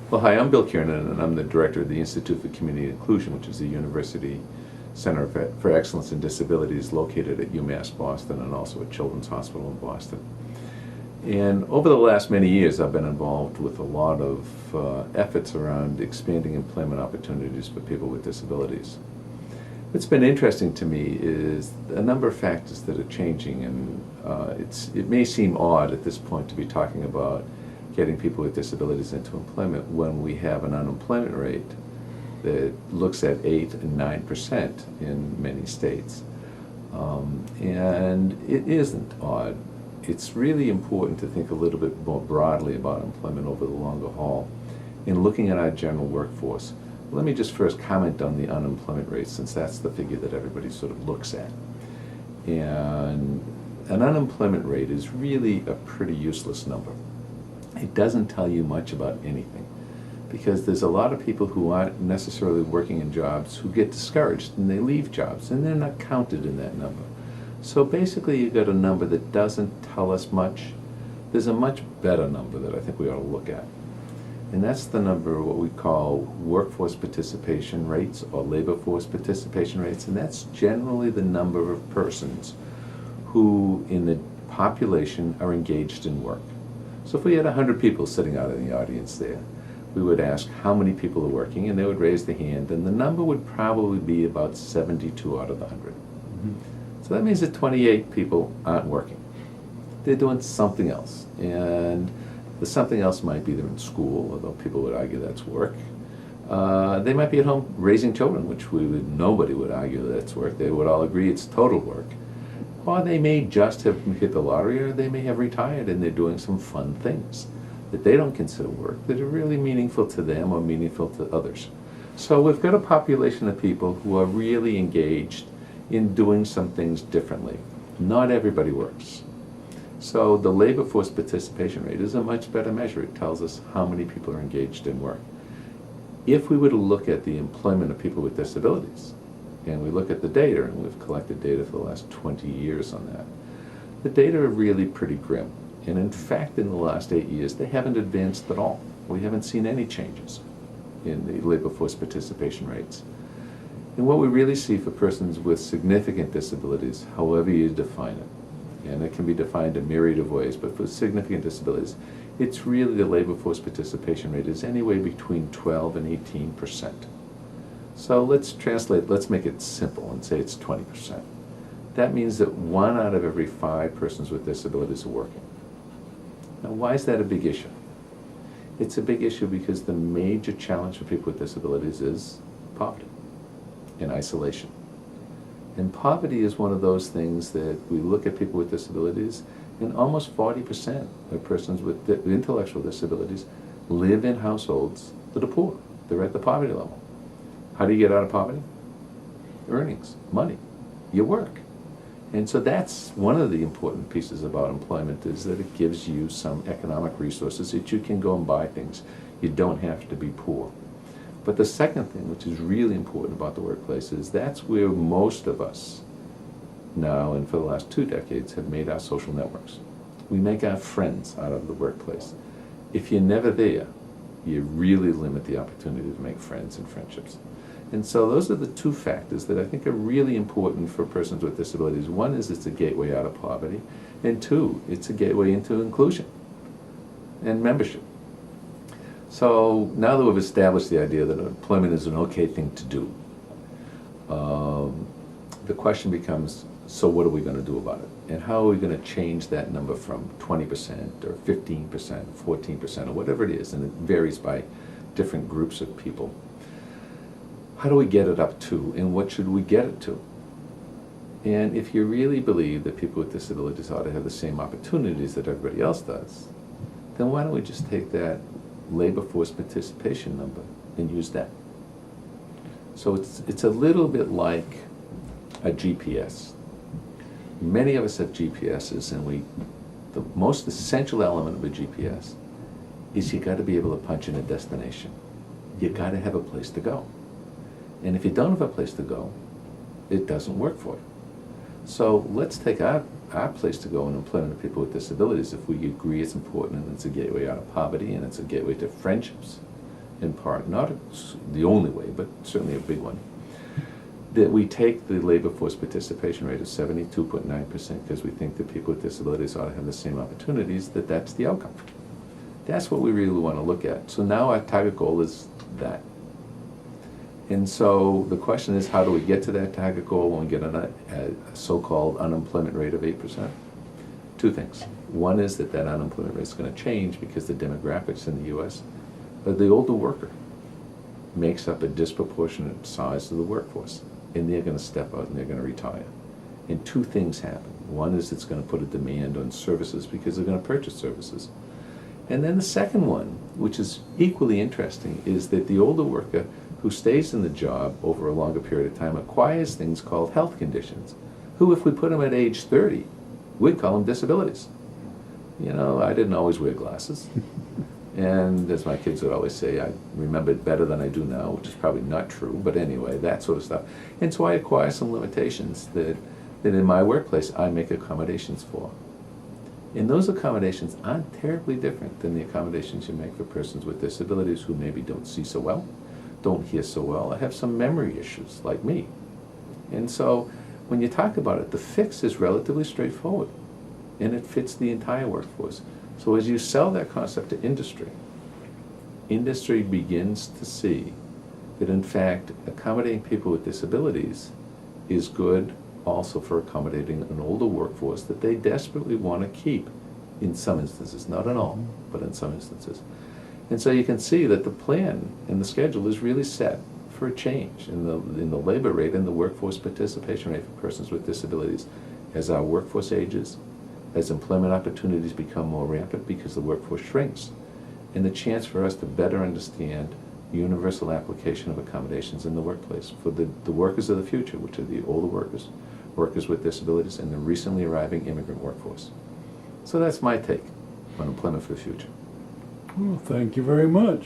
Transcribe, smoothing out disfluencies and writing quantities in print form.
Well, hi, I'm Bill Kiernan, and I'm the director of the Institute for Community Inclusion, which is the University Center for Excellence in Disabilities located at UMass Boston and also at Children's Hospital in Boston. And over the last many years, I've been involved with a lot of efforts around expanding employment opportunities for people with disabilities. What's been interesting to me is a number of factors that are changing, and it may seem odd at this point to be talking about getting people with disabilities into employment when we have an unemployment rate that looks at 8 and 9% in many states. And it isn't odd. It's really important to think a little bit more broadly about employment over the longer haul in looking at our general workforce. Let me just first comment on the unemployment rate, since that's the figure that everybody sort of looks at. And an unemployment rate is really a pretty useless number. It doesn't tell you much about anything, because there's a lot of people who aren't necessarily working in jobs who get discouraged and they leave jobs, and they're not counted in that number. So basically you've got a number that doesn't tell us much. There's a much better number that I think we ought to look at, and that's the number what we call workforce participation rates or labor force participation rates, and that's generally the number of persons who in the population are engaged in work. So if we had 100 people sitting out in the audience there, we would ask how many people are working, and they would raise their hand, and the number would probably be about 72 out of the 100. So that means that 28 people aren't working. They're doing something else, and the something else might be they're in school, although people would argue that's work. They might be at home raising children, which nobody would argue that's work. They would all agree it's total work. Or they may just have hit the lottery, or they may have retired and they're doing some fun things that they don't consider work, that are really meaningful to them or meaningful to others. So we've got a population of people who are really engaged in doing some things differently. Not everybody works. So the labor force participation rate is a much better measure. It tells us how many people are engaged in work. If we were to look at the employment of people with disabilities, and we look at the data, and we've collected data for the last 20 years on that, the data are really pretty grim. And in fact, in the last 8 years, they haven't advanced at all. We haven't seen any changes in the labor force participation rates. And what we really see for persons with significant disabilities, however you define it, and it can be defined a myriad of ways, but for significant disabilities, it's really the labor force participation rate is anywhere between 12 and 18%. So let's make it simple and say it's 20%. That means that 1 out of every 5 persons with disabilities are working. Now, why is that a big issue? It's a big issue because the major challenge for people with disabilities is poverty and isolation. And poverty is one of those things that we look at people with disabilities, and almost 40% of persons with intellectual disabilities live in households that are poor. They're at the poverty level. How do you get out of poverty? Earnings, money, your work. And so that's one of the important pieces about employment, is that it gives you some economic resources that you can go and buy things. You don't have to be poor. But the second thing, which is really important about the workplace, is that's where most of us now and for the last 2 decades have made our social networks. We make our friends out of the workplace. If you're never there, you really limit the opportunity to make friends and friendships. And so those are the 2 factors that I think are really important for persons with disabilities. One is it's a gateway out of poverty, and 2, it's a gateway into inclusion and membership. So now that we've established the idea that employment is an okay thing to do, the question becomes, so what are we going to do about it? And how are we going to change that number from 20% or 15%, 14%, or whatever it is, and it varies by different groups of people. How do we get it up to, and what should we get it to? And if you really believe that people with disabilities ought to have the same opportunities that everybody else does, then why don't we just take that labor force participation number and use that? So it's a little bit like a GPS. Many of us have GPSs, and the most essential element of a GPS is you got to be able to punch in a destination. You got to have a place to go. And if you don't have a place to go, it doesn't work for you. So let's take our place to go in employment of people with disabilities. If we agree it's important and it's a gateway out of poverty and it's a gateway to friendships in part, not the only way, but certainly a big one, that we take the labor force participation rate of 72.9% because we think that people with disabilities ought to have the same opportunities, that's the outcome. That's what we really want to look at. So now our target goal is that. And so the question is, how do we get to that target goal when we get a so-called unemployment rate of 8%? Two things. One is that unemployment rate is going to change because the demographics in the U.S. The older worker makes up a disproportionate size of the workforce, and they're going to step out and they're going to retire. And two things happen. One is it's going to put a demand on services because they're going to purchase services. And then the second one, which is equally interesting, is that the older worker who stays in the job over a longer period of time acquires things called health conditions, who, if we put them at age 30, we'd call them disabilities. You know, I didn't always wear glasses. And as my kids would always say, I remember it better than I do now, which is probably not true, but anyway, that sort of stuff. And so I acquire some limitations that in my workplace I make accommodations for. And those accommodations aren't terribly different than the accommodations you make for persons with disabilities who maybe don't see so well, don't hear so well, or have some memory issues like me. And so when you talk about it, the fix is relatively straightforward, and it fits the entire workforce. So as you sell that concept to industry, industry begins to see that in fact accommodating people with disabilities is good also for accommodating an older workforce that they desperately want to keep in some instances, not in all, but in some instances. And so you can see that the plan and the schedule is really set for a change in the labor rate and the workforce participation rate for persons with disabilities as our workforce ages, as employment opportunities become more rampant because the workforce shrinks, and the chance for us to better understand universal application of accommodations in the workplace for the workers of the future, which are the older workers, workers with disabilities, and the recently arriving immigrant workforce. So that's my take on employment for the future. Well, thank you very much.